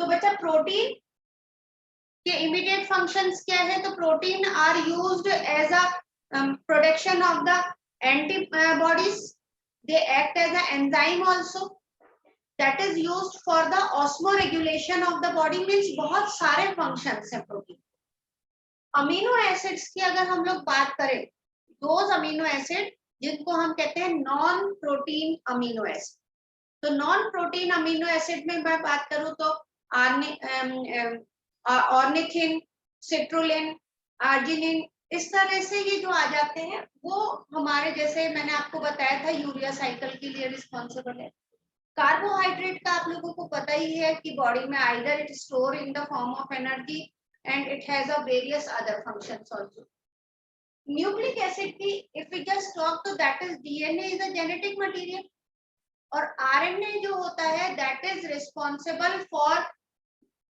तो बच्चा प्रोटीन के इमीडिएट फंक्शंस क्या है? तो protein are used as a production of the antibodies, they act as a enzyme also that is used for the osmoregulation of the body, means बहुत सारे functions है protein. Amino acids की अगर हम लोग बात करें, दोज अमीनो एसिड जिनको हम कहते हैं नॉन प्रोटीन अमीनो एसिड, तो नॉन प्रोटीन अमीनो एसिड में मैं बात करूं तो ऑर्निथिन, सिट्रुलिन, आर्जिनिन, इस तरह से ये जो आ जाते हैं वो हमारे, जैसे मैंने आपको बताया था, यूरिया साइकिल के लिए रिस्पॉन्सिबल है। कार्बोहाइड्रेट का आप लोगों को पता ही है कि बॉडी में either it store in the form of energy and it has a various other functions also. Nucleic acid की if we just talk तो that is DNA is a genetic material और RNA जो होता है that is responsible for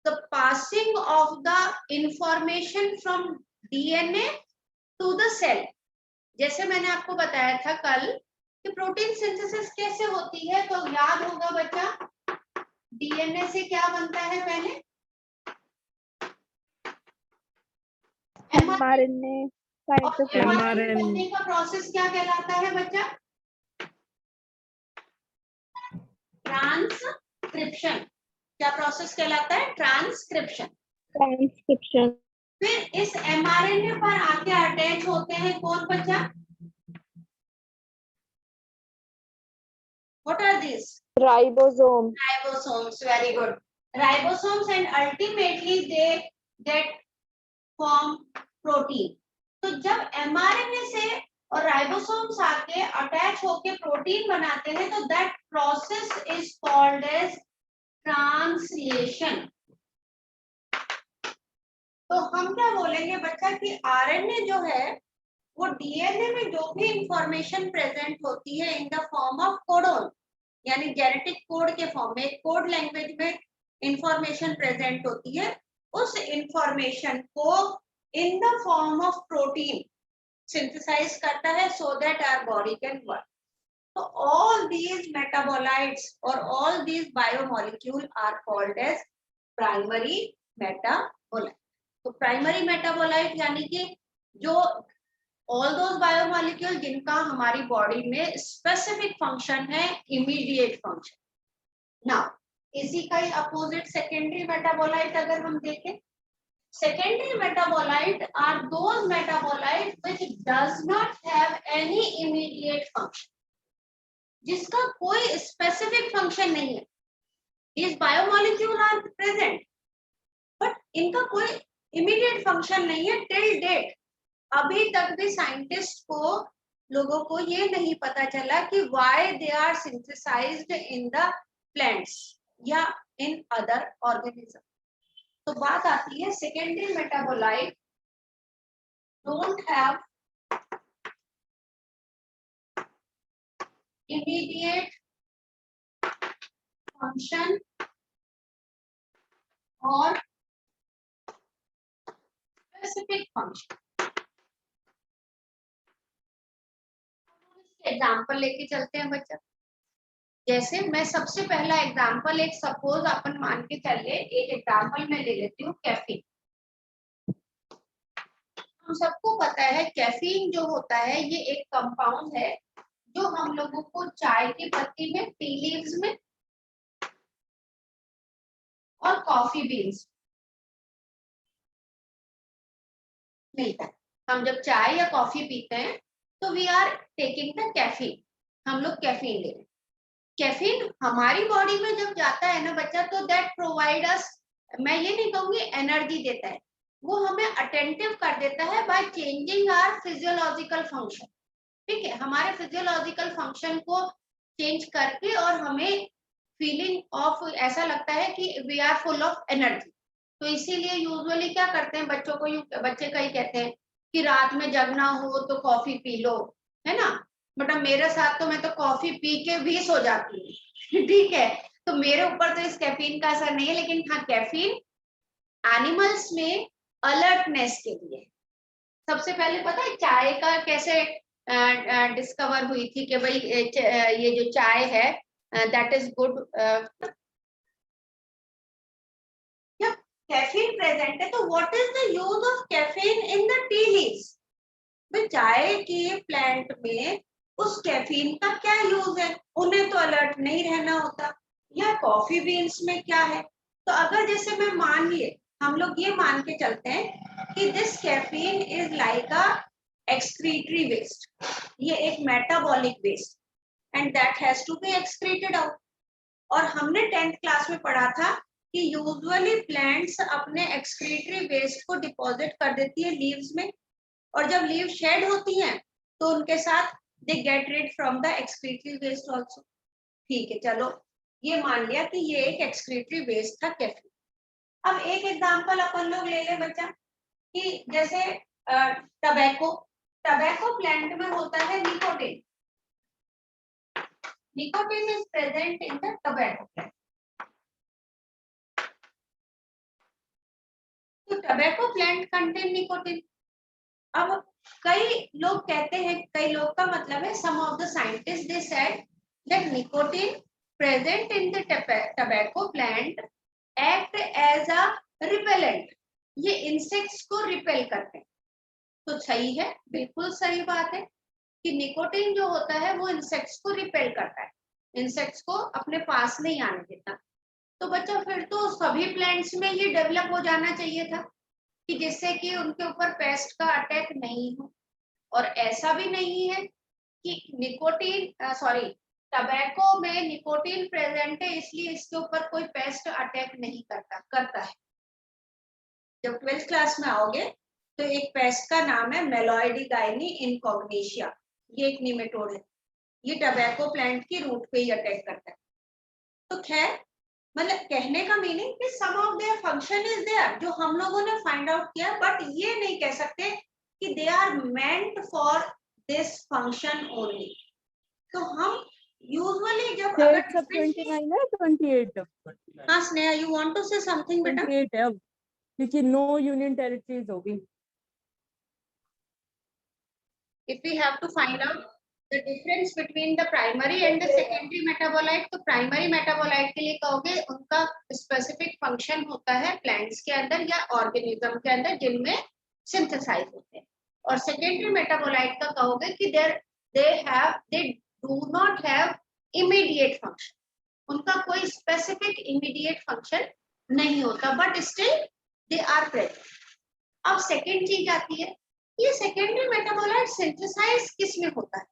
the passing of the information from DNA to the cell। जैसे मैंने आपको बताया था कल कि प्रोटीन सिंथेसिस कैसे होती है, तो याद होगा बच्चा डीएनए से क्या बनता है पहले? mRNA, बनने का प्रोसेस क्या कहलाता है बच्चा? ट्रांसक्रिप्शन। क्या प्रोसेस कहलाता है? ट्रांसक्रिप्शन। फिर इस एमआरएनए पर आके अटैच होते हैं कौन बच्चा? What are these? Ribosome. Ribosomes, very good. Ribosomes and ultimately they get form protein. तो जब एमआरएनए से और राइबोसोम्स आके अटैच होके प्रोटीन बनाते हैं तो that process is called as translation. तो हम क्या बोलेंगे बच्चा कि आरएनए जो है वो डीएनए में जो भी इंफॉर्मेशन प्रेजेंट होती है in the form of codon, यानी जेनेटिक कोड के फॉर्म में, कोड लैंग्वेज में इंफॉर्मेशन प्रेजेंट होती है, उस इंफॉर्मेशन को in the form of protein synthesize करता है so that our body can work. तो ऑल दीज मेटाबोलाइट्स और all these biomolecule are called as primary metabolite. तो प्राइमरी मेटाबोलाइट यानी कि जो ऑल दोज बायोमोलिक्यूल जिनका हमारी बॉडी में स्पेसिफिक फंक्शन है, इमीडिएट फंक्शन। नाउ इसी का ही अपोजिट सेकेंडरी मेटाबोलाइट अगर हम देखें, secondary metabolite are those metabolites which does not have any immediate function, जिसका कोई specific function नहीं है। These biomolecules are present but इनका कोई immediate function नहीं है till date। अभी तक भी साइंटिस्ट को, लोगों को ये नहीं पता चला कि why they are synthesized in the plants या in other organisms। तो बात आती है secondary metabolite don't have immediate function और स्पेसिफिक फंक्शन। एग्जांपल लेके चलते हैं बच्चा। जैसे मैं सबसे पहला एग्जांपल, एक सपोज अपन मान के चलिए, एक एग्जांपल मैं ले लेती हूँ कैफीन। हम सबको पता है कैफीन जो होता है ये एक कंपाउंड है जो हम लोगों को चाय की पत्ती में, टी लीव्स में और कॉफी बीन्स मिलता है। हम जब चाय या कॉफी पीते हैं तो we are taking the caffeine, हम लोग कैफीन ले रहे हैं। कैफीन हमारी बॉडी में जब जाता है ना बच्चा, तो दैट प्रोवाइड अस, मैं ये नहीं कहूंगी एनर्जी देता है, वो हमें अटेंटिव कर देता है by changing our physiological function. ठीक है, हमारे फिजियोलॉजिकल फंक्शन को चेंज करके और हमें फीलिंग ऑफ ऐसा लगता है कि we are full of energy. तो इसीलिए यूजुअली क्या करते हैं बच्चों को, बच्चे कई कहते हैं कि रात में जगना हो तो कॉफी पी लो, है ना। बट मेरे साथ तो मैं तो कॉफी पी के भी सो जाती हूँ ठीक है, तो मेरे ऊपर तो इस कैफीन का असर नहीं है। लेकिन हाँ, कैफीन एनिमल्स में अलर्टनेस के लिए। सबसे पहले पता है चाय का कैसे डिस्कवर हुई थी कि भाई ये जो चाय है that is good caffeine present है, तो what is the use of caffeine in the tea leaves? चाय के प्लांट में उस कैफीन का क्या यूज है? उन्हें तो अलर्ट नहीं रहना होता। या कॉफी बीन्स में क्या है? तो अगर जैसे मैं मान लिए, हम लोग ये मान के चलते हैं कि this caffeine is like a excretory waste, ये एक metabolic waste and that has to be excreted out. और हमने 10th क्लास में पढ़ा था कि यूजुअली प्लांट्स अपने एक्सक्रीटरी वेस्ट को डिपॉजिट कर देती है लीव्स में, और जब लीव शेड होती हैं तो उनके साथ they get rid from the excretory waste also. ठीक है, चलो ये मान लिया कि ये एक एक्सक्रीटरी वेस्ट था कैफीन। अब एक एग्जांपल अपन लोग ले ले बच्चा कि जैसे टबैको, टबैको प्लांट में होता है nicotine, nicotine is present in the tobacco plant. तो टबैको प्लांट कंटेन निकोटिन। अब कई लोग कहते हैं, कई लोग का मतलब है, some of the scientist they said that nicotine present in the tobacco plant act as a repellent, ये इंसेक्ट्स को रिपेल करते हैं। तो सही है, बिल्कुल सही बात है कि निकोटिन जो होता है वो इंसेक्ट्स को रिपेल करता है, इंसेक्ट्स को अपने पास नहीं आने देता। तो बच्चा फिर तो सभी प्लांट्स में ये डेवलप हो जाना चाहिए था कि जिससे कि उनके ऊपर पेस्ट का अटैक नहीं हो। और ऐसा भी नहीं है कि निकोटीन सॉरी टबैको में निकोटीन प्रेजेंट है इसलिए इसके ऊपर कोई पेस्ट अटैक नहीं करता है। जब 12th क्लास में आओगे तो एक पेस्ट का नाम है मेलोइडिगाइनी इनकॉग्निशिया, ये एक निमेटोड है, ये टबैको प्लांट की रूट पे ही अटैक करता है। तो खैर, मतलब कहने का मीनिंग कि some of their function is there, जो हम लोगों ने फाइंड आउट किया, बट ये नहीं कह सकते कि they are meant for this function only. तो हम यूजुअली जब अगर 29 है 28। हाँ Sneha, you want to say something बेटा? 28 है अब, क्योंकि 9 यूनियन टेरिटरीज होगी। If we have to find out the difference between the primary and the secondary metabolite, तो primary metabolite के लिए कहोगे उनका specific function होता है plants के अंदर या organism के अंदर जिनमें synthesize होते हैं, और secondary metabolite का कहोगे कि they do not have immediate function, उनका कोई specific immediate function नहीं होता, but still they are present। अब second चीज आती है, ये सेकेंडरी मेटाबोलाइट सिंथेसाइज किस में होता है?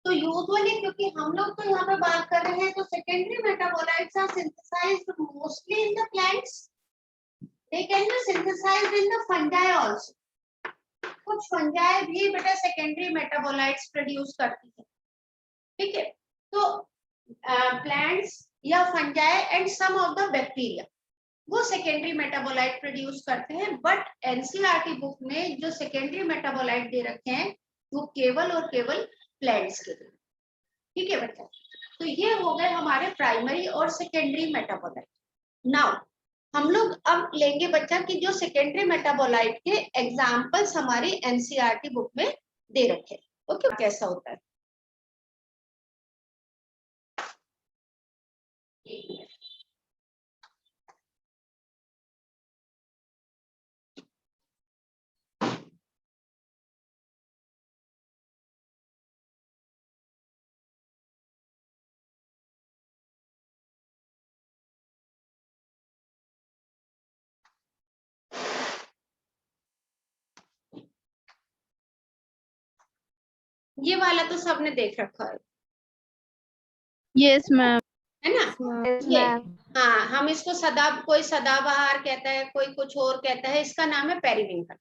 तो यूजुअली, क्योंकि हम लोग तो यहाँ पे बात कर रहे हैं, तो secondary metabolites are synthesized mostly in the plants, they can be synthesized in the fungi also. कुछ फंजाई भी बेटा सेकेंडरी मेटाबोलाइट्स प्रोड्यूस करती है, ठीक है? तो प्लांट्स या fungi and some of the bacteria वो सेकेंडरी मेटाबोलाइट प्रोड्यूस करते हैं, बट एनसीईआरटी बुक में जो सेकेंडरी मेटाबोलाइट दे रखे हैं वो केवल और केवल प्लांट्स के लिए, ठीक है बच्चा? तो ये हो गए हमारे प्राइमरी और सेकेंडरी मेटाबोलाइट। नाउ हम लोग अब लेंगे बच्चा कि जो सेकेंडरी मेटाबोलाइट के एग्जांपल्स हमारी एनसीईआरटी बुक में दे रखे हैं, ओके? कैसा होता है? ये वाला तो सबने देख रखा है, यस मैम, है ना? ये हाँ, हम इसको कोई सदाबहार कहता है, कोई कुछ और कहता है, इसका नाम है पेरिविंकल।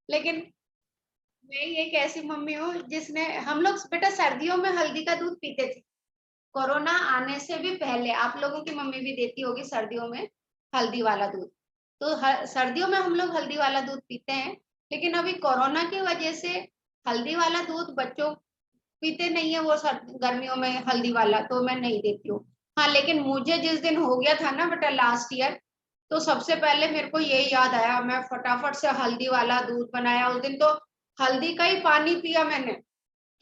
लेकिन मैं एक ऐसी मम्मी हूँ जिसने, हम लोग बेटा सर्दियों में हल्दी का दूध पीते थे, कोरोना आने से भी पहले। आप लोगों की मम्मी भी देती होगी सर्दियों में हल्दी वाला दूध, तो सर्दियों में हम लोग हल्दी वाला दूध पीते हैं। लेकिन अभी कोरोना की वजह से हल्दी वाला दूध बच्चों पीते नहीं है, वो गर्मियों में हल्दी वाला तो मैं नहीं देती हूँ। हाँ, लेकिन मुझे जिस दिन हो गया था ना बेटा लास्ट ईयर, तो सबसे पहले मेरे को ये याद आया, मैं फटाफट से हल्दी वाला दूध बनाया। उस दिन तो हल्दी का ही पानी पिया मैंने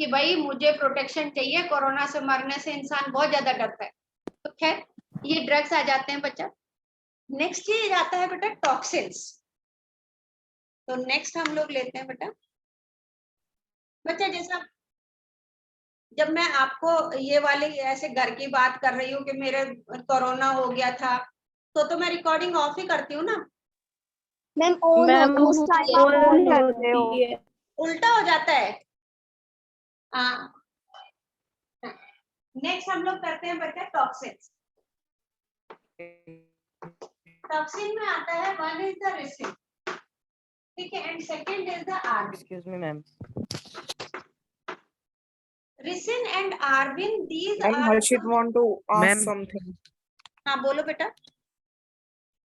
कि भाई मुझे प्रोटेक्शन चाहिए, कोरोना से मरने से इंसान बहुत ज्यादा डरता है। तो खैर ये ड्रग्स आ जाते हैं बच्चा। नेक्स्ट ये आता है बेटा टॉक्सिन्स। तो नेक्स्ट हम लोग लेते हैं बेटा, जैसा जब मैं आपको ये वाली ऐसे घर की बात कर रही हूँ कि मेरे कोरोना हो गया था, तो मैं रिकॉर्डिंग ऑफ ही करती हूँ ना। मैम उस टाइम आप ऑन करते हो। उल्टा हो जाता है। हाँ, नेक्स्ट हम लोग करते हैं बच्चा टॉक्सिन्स। टॉक्सिन में आता है, वन इज द रिसिन, ठीक है, एंड सेकंड इज द आर्बिन। Excuse me ma'am. Ricin and आर्बिन, these Ma'am, are. Harshit want to ask Ma'am. something. हाँ बोलो बेटा।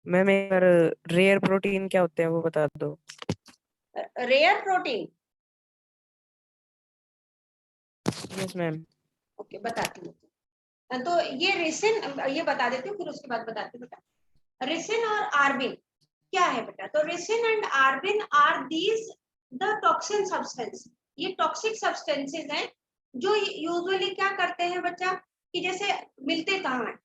मैम एक बार रेयर प्रोटीन क्या होते हैं वो बता दो। Rare protein, yes ma'am. Okay बताती हूँ। तो ये रिसिन, ये बता देती हूँ, फिर उसके बाद बताती हूँ बेटा। रिसिन और आर्बिन क्या है बेटा? तो रिसिन एंड आर्बिन are these the toxin substance. ये टॉक्सिक सब्सटेंसेस हैं जो यूजुअली क्या करते हैं बच्चा, कि जैसे मिलते कहाँ हैं,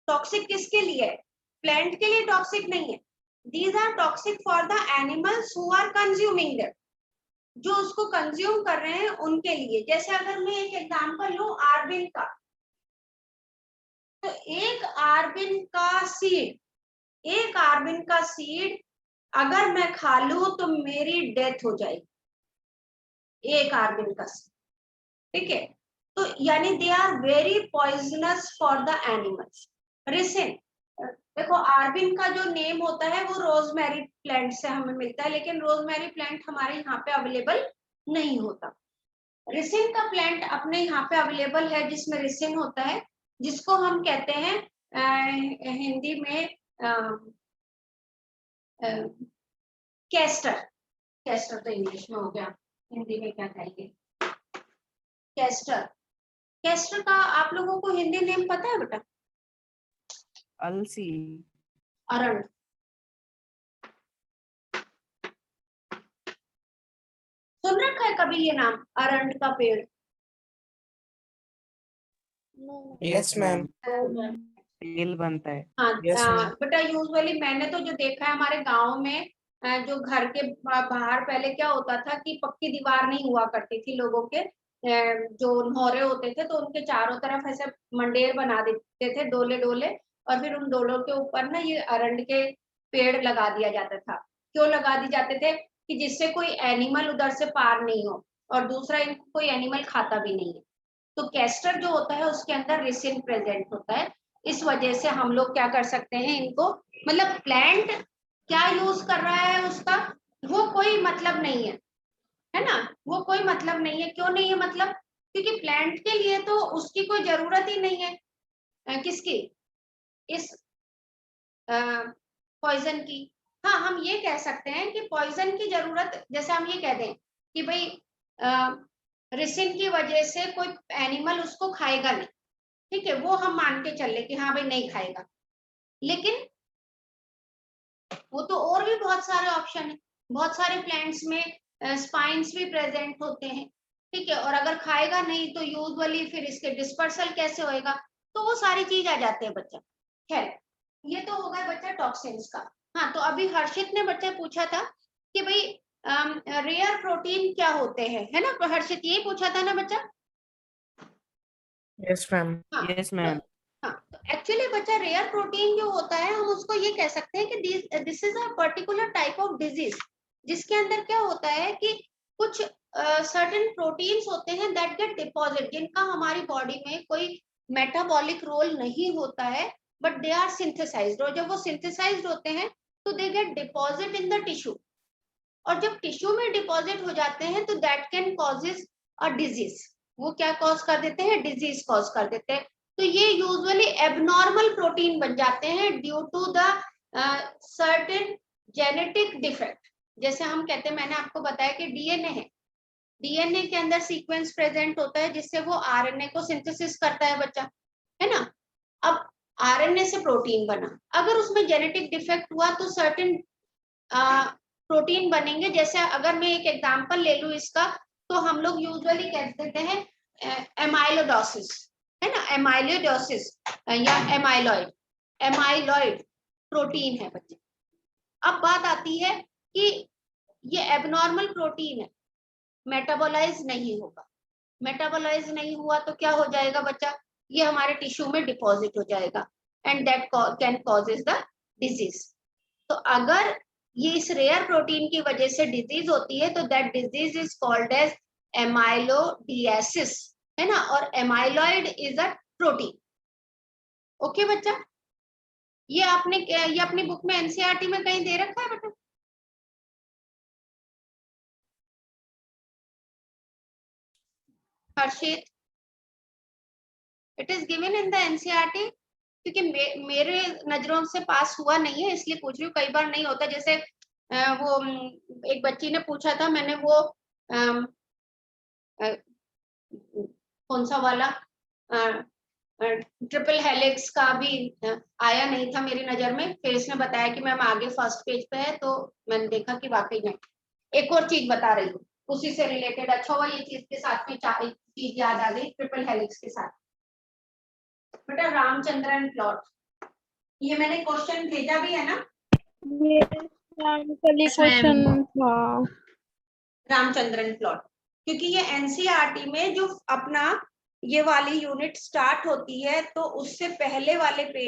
टॉक्सिक किसके लिए है? प्लांट के लिए टॉक्सिक नहीं है। These are toxic for the animals who are consuming them, जो उसको कंज्यूम कर रहे हैं उनके लिए। जैसे अगर मैं एक एग्जांपल लूं आर्बिन का, तो एक आर्बिन का सीड अगर मैं खा लूं तो मेरी डेथ हो जाएगी, एक आर्बिन का सीड, ठीक है। तो यानी they are very poisonous for the animals. Ricin, देखो आर्बिन का जो नेम होता है वो रोजमेरी प्लांट से हमें मिलता है, लेकिन रोजमेरी प्लांट हमारे यहाँ पे अवेलेबल नहीं होता। रिसिन का प्लांट अपने यहाँ पे अवेलेबल है जिसमें रिसिन होता है, जिसको हम कहते हैं हिंदी में कैस्टर। कैस्टर तो इंग्लिश में हो गया, हिंदी में क्या कहेंगे? कैस्टर। कैस्टर का आप लोगों को हिंदी नेम पता है बेटा? अलसी। अरंड। सुन रखा है कभी ये नाम, अरंड का पेड़? Yes, ma'am. तेल बनता है। हाँ Yes, ma'am. बेटा यूजुअली मैंने तो जो देखा है हमारे गांव में, जो घर के बाहर पहले क्या होता था कि पक्की दीवार नहीं हुआ करती थी लोगों के, जो नहौरे होते थे तो उनके चारों तरफ ऐसे मंडेर बना देते थे, डोले डोले, और फिर उन डोलों के ऊपर ना ये अरंड के पेड़ लगा दिया जाता था। क्यों लगा दी जाते थे? कि जिससे कोई एनिमल उधर से पार नहीं हो, और दूसरा इनको कोई एनिमल खाता भी नहीं है। तो कैस्टर जो होता है उसके अंदर रिसिन प्रेजेंट होता है। इस वजह से हम लोग क्या कर सकते हैं इनको, मतलब प्लांट क्या यूज कर रहा है उसका वो कोई मतलब नहीं है ना, वो कोई मतलब नहीं है। क्यों नहीं है मतलब? क्योंकि प्लांट के लिए तो उसकी कोई जरूरत ही नहीं है। किसकी? इस पॉइजन की। हाँ हम ये कह सकते हैं कि पॉइजन की जरूरत, जैसे हम ये कह दें कि भाई रिसिन की वजह से कोई एनिमल उसको खाएगा नहीं, ठीक है, वो हम मान के चल ले कि हाँ भाई नहीं खाएगा, लेकिन वो तो और भी बहुत सारे ऑप्शन है। बहुत सारे प्लांट्स में स्पाइन्स भी प्रेजेंट होते हैं, ठीक है, और अगर खाएगा नहीं तो यूजुअली फिर इसके डिस्पर्सल कैसे होएगा, तो वो सारी चीज आ जाते हैं बच्चा। खैर ये तो होगा बच्चा टॉक्सिन्स का। हाँ तो अभी हर्षित ने बच्चा पूछा था कि भाई रेयर प्रोटीन क्या होते हैं, है ना? तो हर्षित यही पूछा था ना बच्चा? Yes, ma'am. हाँ यस मैम। हाँ, तो एक्चुअली बच्चा रेयर प्रोटीन जो होता है हम उसको ये कह सकते हैं कि this is a particular type of disease, जिसके अंदर क्या होता है कि कुछ सर्टेन प्रोटीन्स होते हैं दैट गेट डिपॉजिट, जिनका हमारी बॉडी में कोई मेटाबॉलिक रोल नहीं होता है, बट दे आर सिंथेसाइज्ड, और जब वो सिंथेसाइज्ड होते हैं तो they get deposit in the tissue, और जब टिश्यू में डिपॉजिट हो जाते हैं तो that can causes a disease. वो क्या कॉज कर देते हैं? डिजीज कॉज कर देते हैं। तो ये यूजुअली एबनॉर्मल प्रोटीन बन जाते हैं due to the certain genetic defect. जैसे हम कहते हैं, मैंने आपको बताया कि डीएनए है, डीएनए के अंदर सीक्वेंस प्रेजेंट होता है जिससे वो आरएनए को सिंथेसिस करता है बच्चा, है ना? अब आरएनए से प्रोटीन बना, अगर उसमें जेनेटिक डिफेक्ट हुआ तो सर्टेन प्रोटीन बनेंगे। जैसे अगर मैं एक एग्जांपल ले लूं इसका, तो हम लोग यूजुअली कह देते हैं एमाइलोडोसिस, है ना, एमाइलोडोसिस या एमाइलॉइड प्रोटीन है बच्चे। अब बात आती है कि ये एबनॉर्मल प्रोटीन है, मेटाबोलाइज नहीं होगा। मेटाबोलाइज नहीं हुआ तो क्या हो जाएगा बच्चा, ये हमारे टिश्यू में डिपॉजिट हो जाएगा and that can causes the disease. तो अगर ये इस रेयर प्रोटीन की वजह से डिजीज होती है तो that disease is called as amyloidosis, है ना, और amyloid is a protein. Okay बच्चा, ये अपनी बुक में एनसीईआरटी में कहीं दे रखा है बेटा? Harshit, it is given in the NCERT? क्योंकि मेरे नजरों से पास हुआ नहीं है इसलिए पूछ रही हूँ, कई बार नहीं होता। जैसे वो एक बच्ची ने पूछा था, मैंने वो कौन सा वाला ट्रिपल हेलिक्स का भी आया नहीं था मेरी नजर में, फिर इसने बताया कि मैम आगे फर्स्ट पेज पे है, तो मैंने देखा कि वाकई में। एक और चीज बता रही हूँ उसी से रिलेटेड, अच्छा हुआ ये चीज के साथ में चीज याद आ गई ट्रिपल हेलिक्स के साथ। बेटा रामचंद्रन प्लॉट, ये मैंने क्वेश्चन भेजा भी है ना? क्वेश्चन था रामचंद्रन प्लॉट, क्योंकि ये एनसीईआरटी में जो अपना ये वाली यूनिट स्टार्ट होती है तो उससे पहले वाले पेज